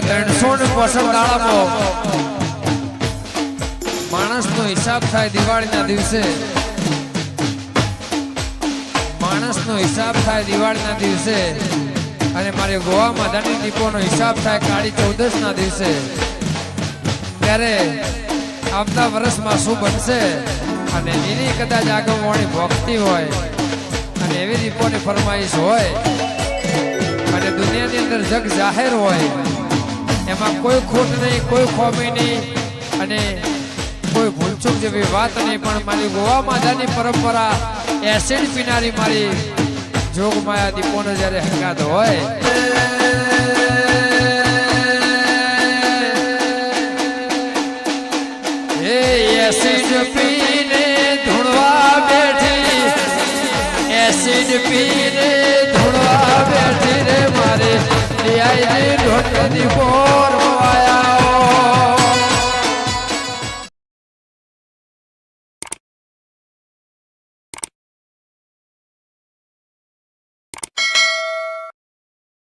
જ્યારે 365 દાડામાં માણસનો હિસાબ થાય દિવાળીના દિવસે, માણસનો હિસાબ થાય દિવાળીના દિવસે, અને મારી ગોવામાં દાંડી દીપોનો હિસાબ થાય કાળી 14 ના દિવસે, ત્યારે આવતા વર્ષમાં શું બનશે અને એની કદાચ આગળવાણી ભક્તિ હોય અને એવી દીપોની ફરમાઈશ હોય અને દુનિયાની અંદર જગ જાહેર હોય, એમાં કોઈ ખોટ નહીં, કોઈ ખોમી નહીં અને કોઈ ભૂલચૂક જેવી વાત નહીં, પણ મારી ગોવા માતાની પરંપરા એસિડ પીનારી મારી જોગમાયા દીપોનો જ્યારે હંગાત હોય, એ એસિડ પીને ધૂણવા બેઠી, એસિડ પીને ધૂણવા બેઠી રે મારે ઢોટ દીપો